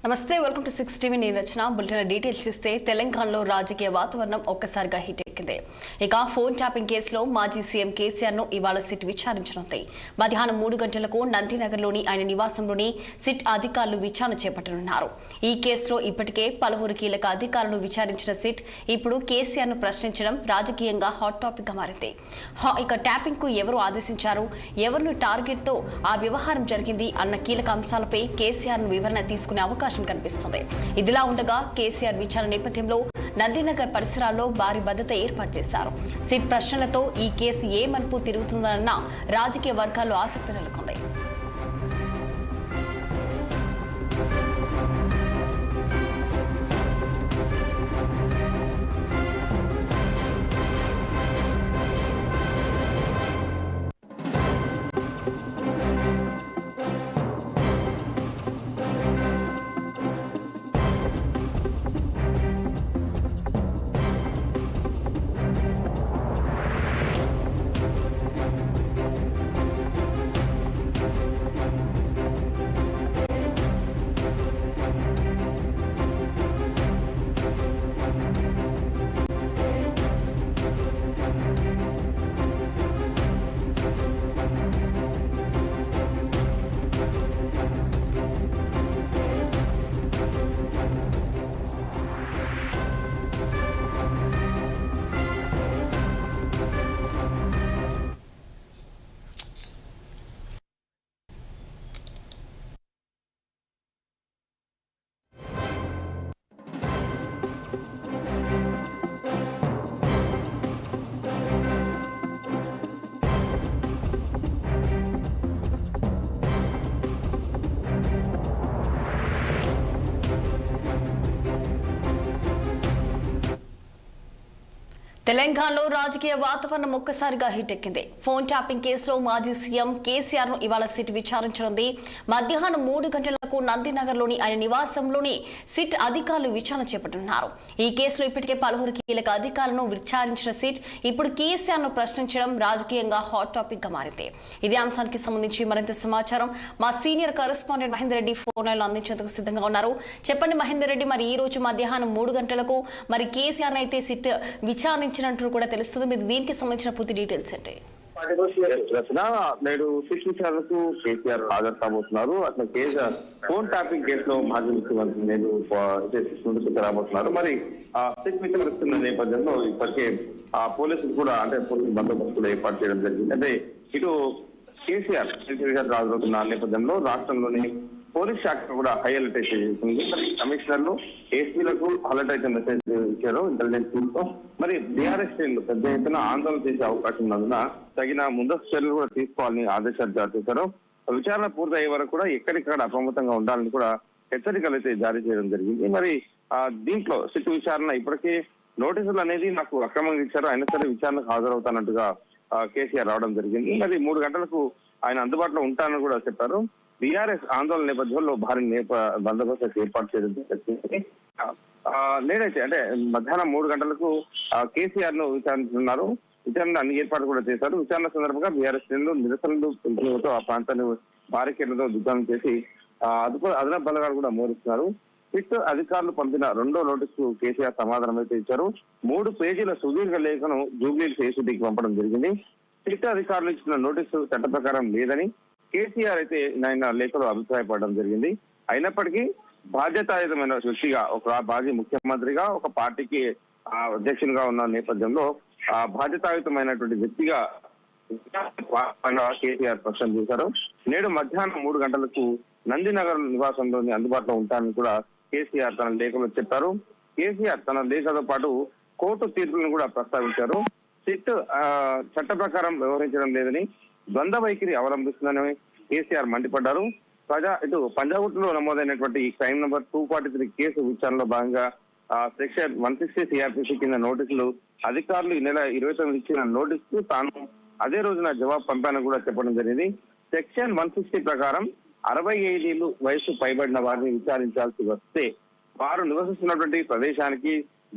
నమస్తే, welcome to 6 TV. నేను రచన. Bulletin details చూస్తే తెలంగాణలో రాజకీయ వాతావరణం ఒక్కసారిగా హిట్ ఎక్కింది. ఇక ఫోన్ ట్యాపింగ్ కేసులో మాజీ సీఎం కేసీఆర్ ను ఇవాళ సిట్ విచారించనుంది. మధ్యాహ్నం 3 గంటలకు నందినగర్లోని ఆయన నివాసంలోని సిట్ అధికారులు విచారణ చేపట్టనున్నారు. ఈ కేసులో ఇప్పటికే పలువురు కీలక అధికారులను విచారించిన సిట్ ఇప్పుడు కేసీఆర్ ను ప్రశ్నించడం రాజకీయంగా హాట్ టాపిక్ గా మారింది. ఇక ట్యాపింగ్ కు ఎవరు ఆదేశించారు, ఎవరిని టార్గెట్ తో ఆ వ్యవహారం జరిగింది అన్న కీలక అంశాలపై కేసీఆర్ ను వివరణ తీసుకునే అవకాశం కనిపిస్తుంది. ఇదిలా ఉండగా కేసీఆర్ విచారణ నేపథ్యంలో నందినగర్ పరిసరాల్లో భారీ భద్రత ఏర్పాటు చేశారు. సిట్ ప్రశ్నలతో ఈ కేసు ఏ మలుపు తిరుగుతుందన్న రాజకీయ వర్గాల్లో ఆసక్తి నెలకొంది. తెలంగాణలో రాజకీయ వాతావరణం ఒక్కసారిగా హిట్ ఎక్కింది. ఫోన్ ట్యాపింగ్ కేసులో మాజీ సీఎం కేసీఆర్ ను ఇవాళ సిట్ విచారించనుంది. మధ్యాహ్నం 3 గంటలకు నందినగర్లోని ఆయన నివాసంలోని సిట్ అధికారులు విచారణ చేపట్టనున్నారు. ఈ కేసులో ఇప్పటికే పలువురు కీలక అధికారులను విచారించిన సిట్ ఇప్పుడు కేసీఆర్ ను ప్రశ్నించడం రాజకీయంగా హాట్ టాపిక్ గా మారింది. ఇదే అంశానికి సంబంధించి మరింత సమాచారం మా senior correspondent Mahender Reddy phone లైన్లో అందించేందుకు సిద్ధంగా ఉన్నారు. చెప్పండి మహేందర్ రెడ్డి, మరి ఈ రోజు మధ్యాహ్నం 3 గంటలకు మరి కేసీఆర్ అయితే సిట్ విచారించినట్టు కూడా తెలుస్తుంది. మీరు దీనికి సంబంధించిన పూర్తి డీటెయిల్స్ అంటే రచన నేడు సిట్ విచారణకు కేసీఆర్ హాజరు కాబోతున్నారు. అట్లా కేసీఆర్ ఫోన్ ట్యాపింగ్ కేసులో మాజీ ముఖ్యమంత్రి నేడు ముందుకు రాబోతున్నారు. మరి సిట్ విచారిస్తున్న నేపథ్యంలో ఇప్పటికే పోలీసులు కూడా పోలీసు బందోబస్తు కూడా ఏర్పాటు చేయడం జరిగింది. అంటే ఇటు కేసీఆర్ హాజరవుతున్న నేపథ్యంలో రాష్ట్రంలోని పోలీస్ శాఖ కూడా హై అలర్ట్ అయితే చేసింది. కమిషనర్లు ఏసీలకు అలర్ట్ అయితే మెసేజ్ ఇచ్చారు ఇంటెలిజెన్స్ టీమ్ తో. మరి బీఆర్ఎస్ శ్రేణులు పెద్ద ఎత్తున ఆందోళన చేసే అవకాశం ఉన్నందున తగిన ముందస్తు చర్యలు కూడా తీసుకోవాలని ఆదేశాలు జారీ చేశారు. విచారణ పూర్తి అయ్యే వరకు కూడా ఎక్కడిక్కడ అప్రమత్తంగా ఉండాలని కూడా హెచ్చరికలు అయితే జారీ చేయడం జరిగింది. మరి దీంట్లో సిట్ విచారణ ఇప్పటికే నోటీసులు అనేది నాకు అక్రమంగా ఇచ్చారు, అయినా సరే విచారణకు హాజరవుతానట్టుగా కేసీఆర్ రావడం జరిగింది. మరి 3 గంటలకు ఆయన అందుబాటులో ఉంటానని కూడా చెప్పారు. బీఆర్ఎస్ ఆందోళన నేపథ్యంలో భారీ బందోబస్తు ఏర్పాటు చేయడం జరిగింది. నేనైతే మధ్యాహ్నం 3 గంటలకు కేసీఆర్ ను విచారించున్నారు. విచారణ అన్ని ఏర్పాట్లు కూడా చేశారు. విచారణ సందర్భంగా బీఆర్ఎస్ శ్రేణులు నిరసనలతో ఆ ప్రాంతాన్ని బారికేడ్లతో దిగ్భ్రాంతం చేసి అదనపు బలగాలు కూడా మోరిస్తున్నారు. సిట్ అధికారులు పంపిన 2వ నోటీసు కేసీఆర్ సమాధానం అయితే ఇచ్చారు. 3 పేజీల సుదీర్ఘ లేఖను జూబ్లీహిల్స్ ఏసీబీకి పంపడం జరిగింది. సిట్ అధికారులు ఇచ్చిన నోటీసు చట్ట ప్రకారం లేదని కేసీఆర్ అయితే ఆయన లేఖలో అభిప్రాయపడడం జరిగింది. అయినప్పటికీ బాధ్యతాయుతమైన వ్యక్తిగా, ఒక మాజీ ముఖ్యమంత్రిగా, ఒక పార్టీకి అధ్యక్షునిగా ఉన్న నేపథ్యంలో బాధ్యతాయుతమైనటువంటి వ్యక్తిగా కేసీఆర్ స్పష్టం చేశారు. నేడు మధ్యాహ్నం 3 గంటలకు నందినగర్ నివాసంలోని అందుబాటులో ఉంటానని కూడా కేసీఆర్ తన లేఖలో చెప్పారు. కేసీఆర్ తన లేఖతో పాటు కోర్టు తీర్పులను కూడా ప్రస్తావించారు. సిట్ చట్ట ప్రకారం వ్యవహరించడం లేదని, ద్వంద్వ వైఖరి అవలంబిస్తుందని కేసీఆర్ మండిపడ్డారు. ఇటు పంజాగుట్లో నమోదైనటువంటి క్రైమ్ నంబర్ 243 కేసు విచారణలో భాగంగా సెక్షన్ 160 సిఆర్పిసి కింద నోటీసులు అధికారులు ఈ నెల 29 ఇచ్చిన నోటీసుకు తాను అదే రోజున జవాబు పంపానని కూడా చెప్పడం జరిగింది. సెక్షన్ 160 ప్రకారం 65 ఏళ్లు వయసు పైబడిన వారిని విచారించాల్సి వస్తే వారు నివసిస్తున్నటువంటి ప్రదేశానికి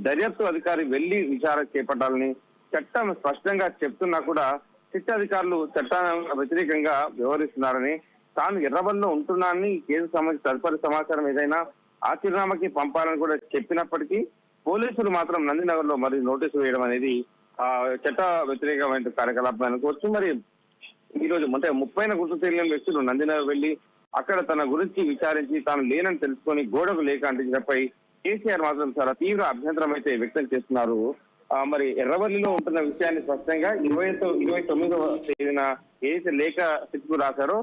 దర్యాప్తు అధికారి వెళ్లి విచారణ చేపట్టాలని చట్టం స్పష్టంగా చెప్తున్నా కూడా సిట్ అధికారులు చట్టానికి వ్యతిరేకంగా వ్యవహరిస్తున్నారని, తాను ఎర్రబడిలో ఉంటున్నానని కేసు సంబంధించి తదుపరి సమాచారం ఏదైనా ఆ చిరునామాకి పంపాలని కూడా చెప్పినప్పటికీ పోలీసులు మాత్రం నందినగర్ లో మరి నోటీసులు వేయడం అనేది చట్ట వ్యతిరేకమైన కార్యకలాపం అనుకోవచ్చు. మరి ఈ రోజు అంటే 30న గుర్తు తెలియని వ్యక్తులు నందినగర్ వెళ్లి అక్కడ తన గురించి విచారించి తాను లేనని తెలుసుకొని గోడకు లేఖ అంటించడంపై కేసీఆర్ మాత్రం చాలా తీవ్ర అభ్యంతరం అయితే వ్యక్తం చేస్తున్నారు. మరి ఎర్రవల్లిలో ఉంటున్న విషయాన్ని స్పష్టంగా 29వ తేదీన ఏదైతే లేఖ సిట్కు రాశారో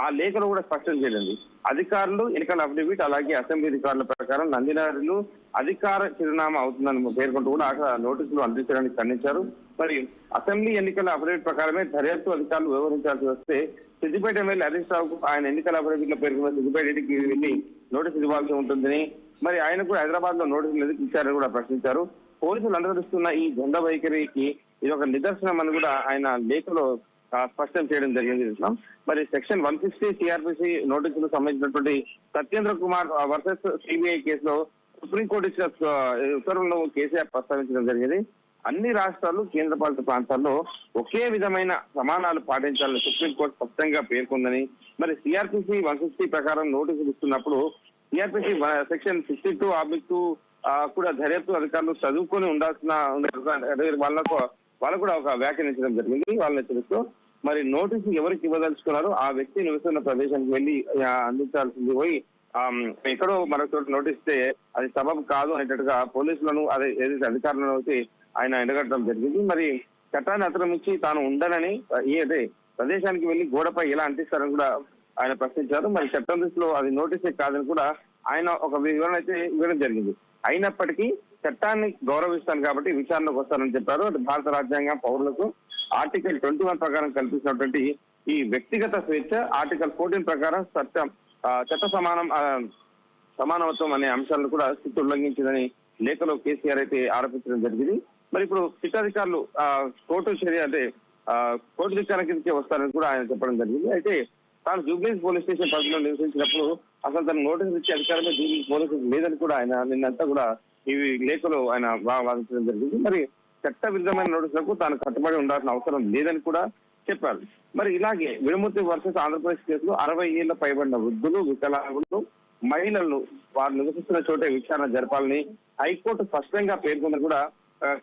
ఆ లేఖలో కూడా స్పష్టం చేయండి. అధికారులు ఎన్నికల అఫిడవిట్ అలాగే అసెంబ్లీ రికార్డుల ప్రకారం నందినగర్లు అధికార చిరునామా అవుతుందని పేర్కొంటూ కూడా అక్కడ నోటీసులు అందించడానికి ఖండించారు. మరి అసెంబ్లీ ఎన్నికల అఫిడవిట్ ప్రకారమే దర్యాప్తు అధికారులు వ్యవహరించాల్సి వస్తే సిద్దిపేట ఎమ్మెల్యే హరీష్ రావుకు ఆయన ఎన్నికల అఫిడవిట్ లో పేర్కొన్న సిద్దిపేటకి వెళ్లి నోటీసులు ఇవ్వాల్సి ఉంటుందని, మరి ఆయన కూడా హైదరాబాద్ లో నోటీసులు ఎందుకు ఇచ్చారని కూడా ప్రశ్నించారు. పోలీసులు అనుసరిస్తున్న ఈ జెండా వైఖరికి ఇది ఒక నిదర్శనం అని కూడా ఆయన లేఖలో స్పష్టం చేయడం జరిగింది. మరి సెక్షన్ 160 సిఆర్పిసి నోటీసులకు సంబంధించినటువంటి సత్యేంద్ర కుమార్ వర్సెస్ సిబిఐ కేసులో సుప్రీంకోర్టు ఇచ్చిన ఉత్తర్వులను కేసీఆర్ ప్రస్తావించడం జరిగింది. అన్ని రాష్ట్రాలు కేంద్రపాలిత ప్రాంతాల్లో ఒకే విధమైన ప్రమాణాలు పాటించాలని సుప్రీంకోర్టు స్పష్టంగా పేర్కొందని, మరి సిఆర్పిసి 160 ప్రకారం నోటీసులు ఇస్తున్నప్పుడు సిఆర్పిసి సెక్షన్ 62(2) కూడా దర్యాప్తు అధికారులు చదువుకొని ఉండాల్సిన వాళ్ళు కూడా ఒక వ్యాఖ్యానించడం జరిగింది. వాళ్ళని తెలుస్తూ మరి నోటీసు ఎవరికి ఇవ్వదలుచుకున్నారో ఆ వ్యక్తి నివసిస్తున్న ప్రదేశానికి వెళ్లి అందించాల్సింది పోయి ఎక్కడో మరొక చోట నోటీస్తే అది సబబు కాదు అనేటట్టుగా పోలీసులను అదే ఏదైతే అధికారులను వచ్చి ఆయన ఎండగట్టడం జరిగింది. మరి చట్టాన్ని అతిక్రమించి తాను ఉండనని అదే ప్రదేశానికి వెళ్లి గోడపై ఎలా అంటిస్తారని కూడా ఆయన ప్రశ్నించారు. మరి చట్టం దృష్టిలో అది నోటీసే కాదని కూడా ఆయన ఒక వివరణ అయితే ఇవ్వడం జరిగింది. అయినప్పటికీ చట్టాన్ని గౌరవిస్తాను కాబట్టి విచారణకు వస్తానని చెప్పారు. భారత రాజ్యాంగం పౌరులకు ఆర్టికల్ 21 ప్రకారం కల్పించినటువంటి ఈ వ్యక్తిగత స్వేచ్ఛ ఆర్టికల్ 14 ప్రకారం చట్ట సమానత్వం అనే అంశాలను కూడా స్థితి ఉల్లంఘించిందని లేఖలో కేసీఆర్ అయితే ఆరోపించడం జరిగింది. మరి ఇప్పుడు శిక్షాధికారులు కోర్టు చర్య అంటే కోర్టు విచారణ కిందకే వస్తారని కూడా ఆయన చెప్పడం జరిగింది. అయితే తాను జూబ్లీహిల్స్ పోలీస్ స్టేషన్ పరిధిలో నివసించినప్పుడు అసలు తన నోటీసు ఇచ్చే అధికారమే జూబ్లీహిల్స్ పోలీసులకు లేదని కూడా ఆయన నిన్నంతా కూడా ఈ లేఖలో ఆయన వాదించడం జరిగింది. మరి చట్ట విరుద్ధమైన నోటీసులకు తాను కట్టుబడి ఉండాల్సిన అవసరం లేదని కూడా చెప్పారు. మరి ఇలాగే విడమూర్తి వర్సెస్ ఆంధ్రప్రదేశ్ కేసులో 60 ఏళ్ల పైబడిన వృద్ధులు, వికలాంగులు, మహిళలను వారు నివసిస్తున్న చోటే విచారణ జరపాలని హైకోర్టు స్పష్టంగా పేర్కొందని కూడా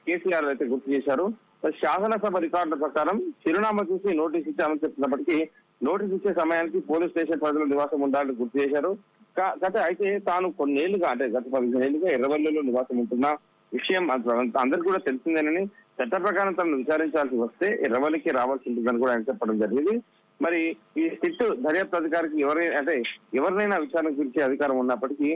కేసీఆర్ అయితే గుర్తు చేశారు. శాసనసభ రికార్డుల ప్రకారం చిరునామా చూసి నోటీసు ఇచ్చామని చెప్తున్నప్పటికీ నోటీసు ఇచ్చే సమయానికి పోలీస్ స్టేషన్ పరిధిలో నివాసం ఉండాలని గుర్తు చేశారు. అయితే తాను కొన్నేళ్లుగా అంటే గత 15 ఏళ్లుగా ఎర్రవల్లిలో నివాసం ఉంటున్న విషయం అందరికీ కూడా తెలిసిందేనని, చట్ట ప్రకారం తనను విచారించాల్సి వస్తే ఎర్రవల్లికి రావాల్సి ఉంటుందని కూడా ఆయన చెప్పడం జరిగింది. మరి ఈ సిట్ దర్యాప్తు అధికారికి ఎవరినైనా విచారణ గురించే అధికారం ఉన్నప్పటికీ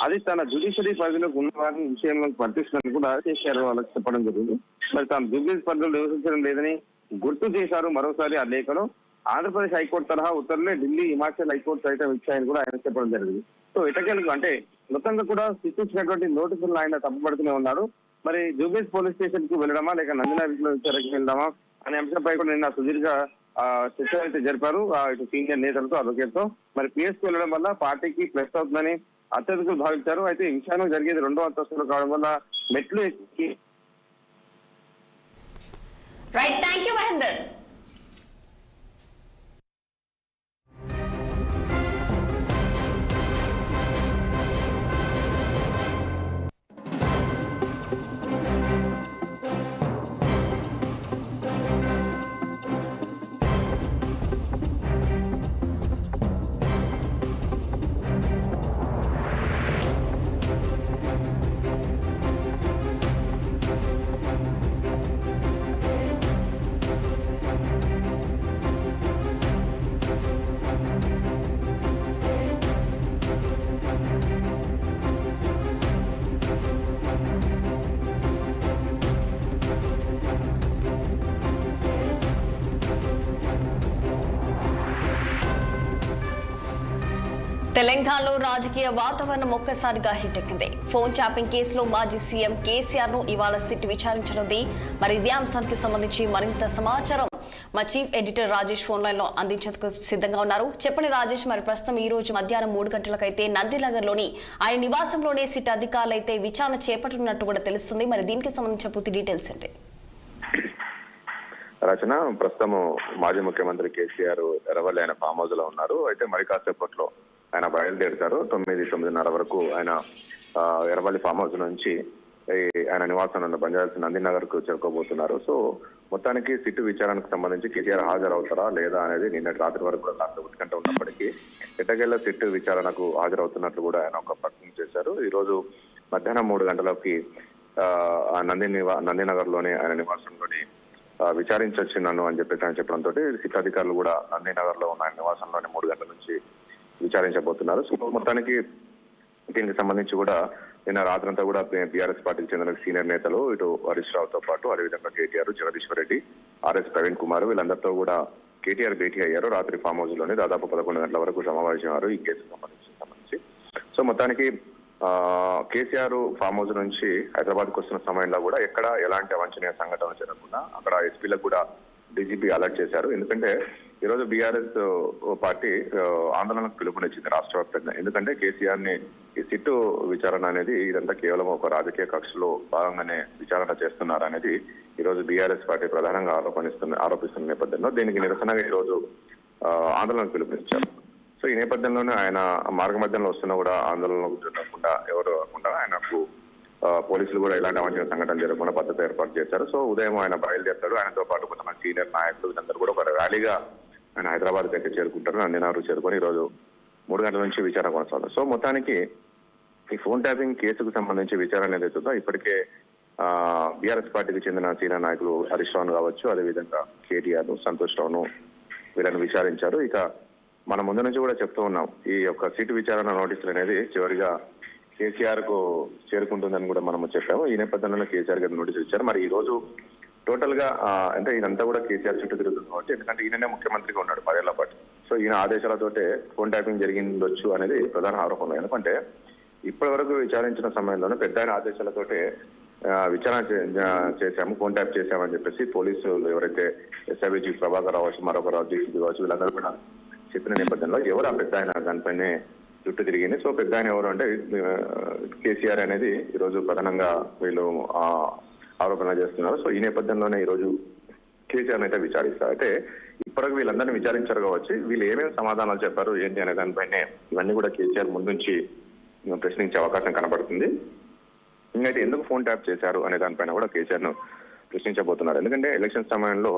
అది తన జ్యుడిషియరీ పరిధిలోకి ఉన్న వారిని విషయంలో వర్తిస్తుందని కూడా కేసీఆర్ వాళ్ళకి చెప్పడం జరిగింది. మరి తాను జూబ్లీహిల్స్ పరిధిలో నివసించడం లేదని గుర్తు చేశారు. మరోసారి ఆ లేఖలో ఆంధ్రప్రదేశ్ హైకోర్టు తరహా ఉత్తర్వులే ఢిల్లీ, హిమాచల్ హైకోర్టు సైతం ఇచ్చాయని కూడా ఆయన చెప్పడం జరిగింది. సో ఇటకెళ్ళకు అంటే మొత్తంగా కూడా ఇచ్చినటువంటి నోటీసులను ఆయన తప్పుపడుతూనే ఉన్నాడు. మరి జూబ్లీహిల్స్ పోలీస్ స్టేషన్ కు వెళ్ళడమా లేక నందినగర్ విచారణకి వెళ్దామా అనే అంశంపై కూడా నిన్న సుదీర్ఘ చర్చలు అయితే జరిపారు ఇటు సీనియర్ నేతలతో, అడ్వకేట్తో. మరి పిఎస్కి వెళ్ళడం వల్ల పార్టీకి ప్లస్ అవుతుందని అత్యధికులు భావించారు. అయితే ఈ విషయాన్ని జరిగేది 2వ అంతస్తులో కావడం వల్ల మెట్లు ఎక్కి రైట్. Thank you Mahender. తెలంగాణలో రాజకీయ వాతావరణం ఒక్కసారిగా హిటెక్కింది. ఫోన్ ట్యాపింగ్ కేసులో మాజీ సీఎం కేసీఆర్ ను ఇవాళ సిట్ విచారించనుంది. మరి ఇదే అంశానికి సంబంధించి మరింత సమాచారం మా chief editor Rajesh phone line లో అందించేందుకు సిద్ధంగా ఉన్నారు. చెప్పండి రాజేష్, మరి ప్రస్తుతం ఈ రోజు మధ్యాహ్నం 3 గంటలకైతే నందినగర్ లోని ఆయన నివాసంలోనే సిట్ అధికారులు అయితే విచారణ చేపట్టనున్నట్టు కూడా తెలుస్తుంది. మరి దీనికి సంబంధించిన పూర్తి డీటెయిల్స్ ఏంటి? రచన, ప్రస్తుతం మాజీ ముఖ్యమంత్రి కేసీఆర్ ఎర్రవల్లి ఆయన ఫామ్ హౌస్ లో ఉన్నారు. అయితే మరి కాసేపట్లో ఆయన బయలుదేరుతారు. 9-9:30 వరకు ఆయన ఎర్రవల్లి ఫామ్ హౌస్ నుంచి ఆయన నివాసం ఉన్న బంజారాహిల్స్ నందినగర్ కు చేరుకోబోతున్నారు. సో మొత్తానికి సిట్టు విచారణకు సంబంధించి కేసీఆర్ హాజరవుతారా లేదా అనేది నిన్నటి రాత్రి వరకు కూడా కాస్త ఉత్కంఠ ఉన్నప్పటికీ ఎట్టకేళ్ల సిట్టు విచారణకు హాజరవుతున్నట్లు కూడా ఆయన ఒక ప్రకటన చేశారు. ఈ రోజు మధ్యాహ్నం 3 గంటలకి నందినగర్ లోని ఆయన నివాసంలోని విచారించొచ్చు నన్ను అని చెప్పేసి ఆయన చెప్పడంతో సిట్ అధికారులు కూడా నందినగర్ లో ఉన్న ఆయన నివాసంలోని 3 గంటల నుంచి విచారించబోతున్నారు. సో మొత్తానికి దీనికి సంబంధించి కూడా నిన్న రాత్రంతా కూడా బీఆర్ఎస్ పార్టీకి చెందిన సీనియర్ నేతలు ఇటు హరీష్ రావుతో పాటు అదేవిధంగా కేటీఆర్, జగదీశ్వర్ రెడ్డి, ఆర్ఎస్ ప్రవీణ్ కుమార్ వీళ్ళందరితో కూడా కేటీఆర్ భేటీ అయ్యారు. రాత్రి ఫామ్ హౌస్ లోనే దాదాపు 11 గంటల వరకు సమావేశమయ్యారు ఈ కేసుకు సంబంధించి. సో మొత్తానికి కేసీఆర్ ఫామ్ హౌస్ నుంచి హైదరాబాద్ కు వస్తున్న సమయంలో కూడా ఎక్కడ ఎలాంటి అవాంఛనీయ సంఘటనలు జరగకుండా అక్కడ ఎస్పీలకు కూడా డీజీపీ అలర్ట్ చేశారు. ఎందుకంటే ఈరోజు బీఆర్ఎస్ పార్టీ ఆందోళనకు పిలుపునిచ్చింది రాష్ట్ర వ్యాప్తంగా. ఎందుకంటే కేసీఆర్ ని ఈ సిట్టు విచారణ అనేది ఇదంతా కేవలం ఒక రాజకీయ కక్షలో భాగంగానే విచారణ చేస్తున్నారు అనేది ఈ రోజు బీఆర్ఎస్ పార్టీ ప్రధానంగా ఆరోపిస్తున్న నేపథ్యంలో దీనికి నిరసనగా ఈ రోజు ఆందోళనకు పిలుపునిచ్చారు. సో ఈ నేపథ్యంలోనే ఆయన మార్గ మధ్యంలో వస్తున్నా కూడా ఆందోళనకు జరగకుండా ఎవరు కాకుండా ఆయనకు పోలీసులు కూడా ఇలాంటి అవాంఛనీయ సంఘటనలు జరగకుండా పద్ధతి ఏర్పాటు చేశారు. సో ఉదయం ఆయన బయలుదేరుతాడు. ఆయనతో పాటు కొంతమంది సీనియర్ నాయకులు వీళ్ళందరూ కూడా ఒక ర్యాలీగా ఆయన హైదరాబాద్కి అయితే చేరుకుంటారు. నందినగర్ చేరుకొని ఈ రోజు 3 గంటల నుంచి విచారణ కొనసాగుతుంది. సో మొత్తానికి ఈ ఫోన్ ట్యాపింగ్ కేసుకు సంబంధించి విచారణ ఏదైతుందో ఇప్పటికే బీఆర్ఎస్ పార్టీకి చెందిన సీనియర్ నాయకులు హరీష్ రావు కావచ్చు, అదేవిధంగా కేటీఆర్, సంతోష్ రావును వీళ్ళని విచారించారు. ఇక మనం ముందు నుంచి కూడా చెప్తూ ఉన్నాం ఈ యొక్క సిట్ విచారణ నోటీసులు అనేది చివరిగా కేసీఆర్ కు చేరుకుంటుందని కూడా మనం చెప్పాము. ఈ నేపథ్యంలో కేసీఆర్ గారు నోటీసులు ఇచ్చారు. మరి ఈ రోజు టోటల్ గా అంటే ఇదంతా కూడా కేసీఆర్ చుట్టూ తిరుగుతుంది కాబట్టి ఎందుకంటే ఈయననే ముఖ్యమంత్రిగా ఉన్నాడు 10 ఏళ్ల పాటు. సో ఈయన ఆదేశాలతోటే ఫోన్ ట్యాపింగ్ జరిగిందొచ్చు అనేది ప్రధాన ఆరోపణ. ఎందుకంటే ఇప్పటి వరకు విచారించిన సమయంలోనే పెద్ద ఆయన ఆదేశాలతోటే విచారణ చేశాము, ఫోన్ ట్యాప్ చేశామని చెప్పేసి పోలీసులు ఎవరైతే ఎస్ఐబీ చీఫ్ ప్రభాకర్ రావచ్చు, మరొక రావు డీసీపీ కావచ్చు వీళ్ళందరూ కూడా చెప్పిన నేపథ్యంలో ఎవరు ఆ పెద్ద ఆయన దానిపైనే చుట్టూ తిరిగింది. సో పెద్ద ఆయన ఎవరు అంటే కేసీఆర్ అనేది ఈరోజు ప్రధానంగా వీళ్ళు ఆరోపణలు చేస్తున్నారు. సో ఈ నేపథ్యంలోనే ఈరోజు కేసీఆర్ అయితే విచారిస్తారు. అయితే ఇప్పటికి వీళ్ళందరినీ విచారించారు కావచ్చు, వీళ్ళు ఏమేమి సమాధానాలు చెప్పారు ఏంటి అనే దానిపైనే ఇవన్నీ కూడా కేసీఆర్ ముందు నుంచి ప్రశ్నించే అవకాశం కనబడుతుంది. ఇంకైతే ఎందుకు ఫోన్ ట్యాప్ చేశారు అనే దానిపైన కూడా కేసీఆర్ ను ప్రశ్నించబోతున్నారు. ఎందుకంటే ఎలక్షన్ సమయంలో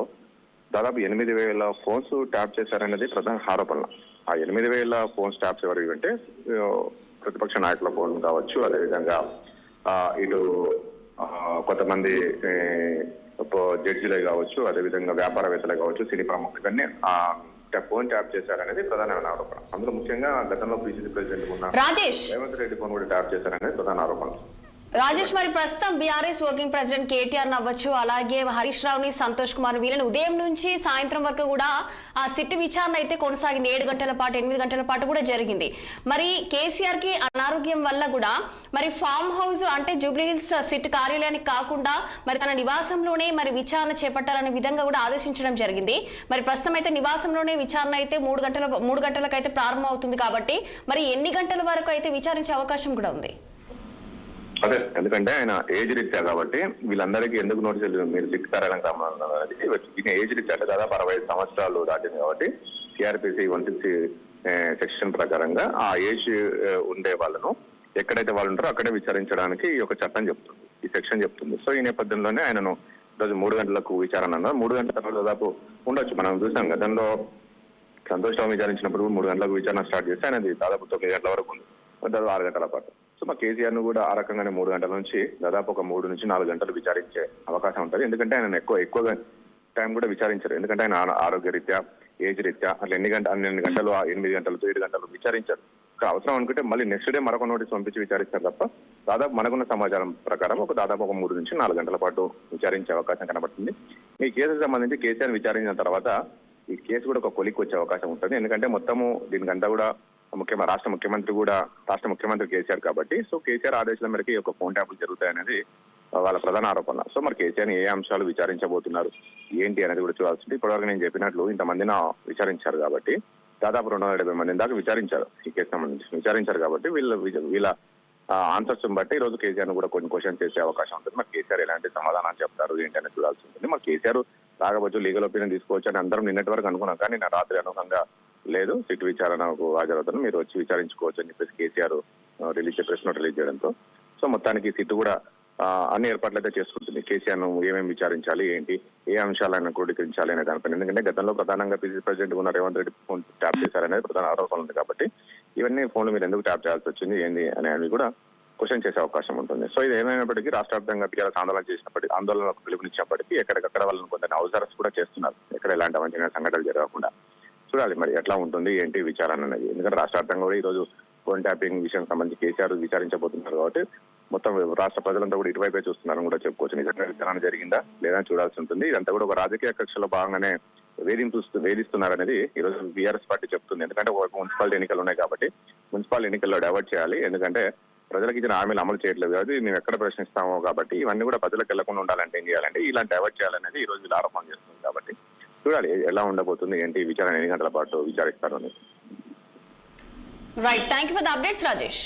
దాదాపు 8,000 ఫోన్స్ ట్యాప్ చేశారనేది ప్రధాన ఆరోపణ. ఆ 8,000 ఫోన్స్ ట్యాప్స్ ఎవరు అంటే ప్రతిపక్ష నాయకుల ఫోన్ కావచ్చు, అదేవిధంగా ఇటు కొంతమంది జడ్జిలే కావచ్చు, అదేవిధంగా వ్యాపారవేత్తలే కావచ్చు, సినీ ప్రముఖులన్నీ ఫోన్ ట్యాప్ చేశారనేది ప్రధానమైన ఆరోపణ. అందులో ముఖ్యంగా గతంలో పిసిసి ప్రెసిడెంట్ ఉన్న రేవంత్ రెడ్డి ఫోన్ కూడా ట్యాప్ చేశారనేది ప్రధాన ఆరోపణ. రాజేష్, మరి ప్రస్తుతం బీఆర్ఎస్ వర్కింగ్ ప్రెసిడెంట్ కేటీఆర్ అవ్వచ్చు, అలాగే హరీష్ రావుని, సంతోష్ కుమార్ వీళ్ళని ఉదయం నుంచి సాయంత్రం వరకు కూడా ఆ సిట్ విచారణ అయితే కొనసాగింది. 7 గంటల పాటు 8 గంటల పాటు కూడా జరిగింది. మరి కేసీఆర్ కి అనారోగ్యం వల్ల కూడా మరి ఫామ్ హౌస్ అంటే జూబ్లీహిల్స్ సిట్ కార్యాలయానికి కాకుండా మరి తన నివాసంలోనే మరి విచారణ చేపట్టాలనే విధంగా కూడా ఆదేశించడం జరిగింది. మరి ప్రస్తుతం అయితే నివాసంలోనే విచారణ అయితే 3 గంటలకు అయితే ప్రారంభం అవుతుంది కాబట్టి మరి ఎన్ని గంటల వరకు అయితే విచారించే అవకాశం కూడా ఉంది? అదే ఎందుకంటే ఆయన ఏజ్ రీత్యా కాబట్టి వీళ్ళందరికీ ఎందుకు నోటీసులు మీరు సిట్ కార్యాలయం కావాలన్నది ఏజ్ రీత్యా అంటే దాదాపు 65 సంవత్సరాలు దాటింది కాబట్టి సిఆర్పిసి 160 సెక్షన్ ప్రకారంగా ఆ ఏజ్ ఉండే వాళ్ళను ఎక్కడైతే వాళ్ళు ఉంటారో అక్కడే విచారించడానికి ఈ యొక్క చట్టం చెప్తుంది, ఈ సెక్షన్ చెప్తుంది. సో ఈ నేపథ్యంలోనే ఆయనను ఈరోజు 3 గంటలకు విచారణ అన్నారు. 3 గంటల తర్వాత దాదాపు ఉండొచ్చు. మనం చూసాం గతంలో సంతోష్ రావు విచారించినప్పుడు 3 గంటలకు విచారణ స్టార్ట్ చేస్తే అనేది దాదాపు 9 గంటల వరకు ఉంది, దాదాపు 6 గంటల పాటు. సో మా కేసీఆర్ ను కూడా ఆ రకంగానే 3 గంటల నుంచి దాదాపు ఒక 3 నుంచి 4 గంటలు విచారించే అవకాశం ఉంటుంది. ఎందుకంటే ఆయన ఎక్కువగా టైం కూడా విచారించారు. ఎందుకంటే ఆయన ఆరోగ్య రీత్యా, ఏజ్ రీత్యా అట్లా 8 గంటలు 8 గంటలతో 7 గంటలు విచారించారు. అవసరం అనుకుంటే మళ్ళీ నెక్స్ట్ డే మరొక నోటీస్ పంపించి విచారిస్తారు తప్ప దాదాపు మనకున్న సమాచారం ప్రకారం దాదాపు ఒక 3 నుంచి 4 గంటల పాటు విచారించే అవకాశం కనబడుతుంది. ఈ కేసుకు సంబంధించి కేసీఆర్ విచారించిన తర్వాత ఈ కేసు కూడా ఒక కొలిక్కి వచ్చే అవకాశం ఉంటుంది. ఎందుకంటే మొత్తము దీనికంతా కూడా రాష్ట్ర ముఖ్యమంత్రి కేసీఆర్ కాబట్టి సో కేసీఆర్ ఆదేశాల మేరకు ఈ యొక్క ఫోన్ ట్యాపులు జరుగుతాయనేది వాళ్ళ ప్రధాన ఆరోపణ. సో మరి కేసీఆర్ ఏ అంశాలు విచారించబోతున్నారు ఏంటి అనేది కూడా చూడాల్సింది. ఇప్పటివరకు నేను చెప్పినట్లు ఇంతమందిని విచారించారు కాబట్టి దాదాపు 270 మంది దాకా విచారించారు ఈ కేసు సంబంధించి విచారించారు కాబట్టి వీళ్ళ ఆన్సర్స్ బట్టి ఈ రోజు కేసీఆర్ కూడా కొన్ని క్వశ్చన్ చేసే అవకాశం ఉంటుంది. మరి కేసీఆర్ ఎలాంటి సమాధానాలు చెప్తారు ఏంటి అనేది చూడాల్సి ఉంటుంది. మరి కేసీఆర్ రాకపోవచ్చు, లీగల్ ఒపీనియన్ తీసుకోవచ్చు అని అందరం నిన్నటి వరకు అనుకున్నాం. కానీ నా రాత్రి అనుగుణంగా లేదు, సిట్ విచారణకు హాజరవుతాను, మీరు వచ్చి విచారించుకోవచ్చు అని చెప్పేసి కేసీఆర్ ప్రెస్ నోట్ రిలీజ్ చేయడంతో సో మొత్తానికి సిట్ కూడా అన్ని ఏర్పాట్లు అయితే చేసుకుంటుంది. కేసీఆర్ ను ఏమేమి విచారించాలి, ఏంటి, ఏ అంశాలను క్రోడీకరించాలి అనే దానిపైన. ఎందుకంటే గతంలో ప్రధానంగా పీసీసీ ప్రెసిడెంట్ ఉన్న రేవంత్ రెడ్డి ఫోన్ ట్యాప్ చేశారనేది ప్రధాన ఆరోపణ ఉంది. కాబట్టి ఇవన్నీ ఫోన్లు మీరు ఎందుకు ట్యాప్ చేయాల్సి వచ్చింది, ఏంది అనేది కూడా క్వశ్చన్ చేసే అవకాశం ఉంటుంది. సో ఇది ఏమైనప్పటికీ రాష్ట్ర వ్యాప్తంగా టీఆర్ఎస్ ఆందోళనకు పిలుపునిచ్చినప్పటికీ ఎక్కడికక్కడ వాళ్ళని కొంత హౌస్ అరెస్ట్ కూడా చేస్తున్నారు, ఎక్కడ ఎలాంటి అవంచనీయ సంఘటనలు జరగకుండా. చూడాలి మరి ఎట్లా ఉంటుంది ఏంటి విచారణ అనేది. ఎందుకంటే రాష్ట్ర వ్యాప్తంగా కూడా ఈ రోజు ఫోన్ ట్యాపింగ్ విషయం సంబంధించి కేసీఆర్ విచారించబోతున్నారు కాబట్టి మొత్తం రాష్ట్ర ప్రజలంతా కూడా ఇటువైపే చూస్తున్నారని కూడా చెప్పుకోవచ్చు. నిజంగా విచారణ జరిగిందా లేదా చూడాల్సి ఉంటుంది. ఇదంతా కూడా ఒక రాజకీయ కక్షలో భాగంగానే వేధిస్తున్నారనేది ఈ రోజు బీఆర్ఎస్ పార్టీ చెప్తుంది. ఎందుకంటే ఒక మున్సిపాలిటీ ఎన్నికలు ఉన్నాయి కాబట్టి మున్సిపల్ ఎన్నికల్లో డైవర్ట్ చేయాలి. ఎందుకంటే ప్రజలకు ఇచ్చిన హామీలు అమలు చేయట్లేదు కాబట్టి మేము ఎక్కడ ప్రశ్నిస్తామో కాబట్టి ఇవన్నీ కూడా ప్రజలకు వెళ్లకుండా ఉండాలంటే ఏం చేయాలంటే ఇలాంటి డైవర్ట్ చేయాలనేది ఈ రోజు వీళ్ళు ఆరోపణ చేస్తుంది. కాబట్టి చూడాలి ఎలా ఉండబోతుంది ఏంటి విచారణ, ఎన్ని గంటల పాటు విచారిస్తారు అనేది. Right, thank you for the updates Rajesh.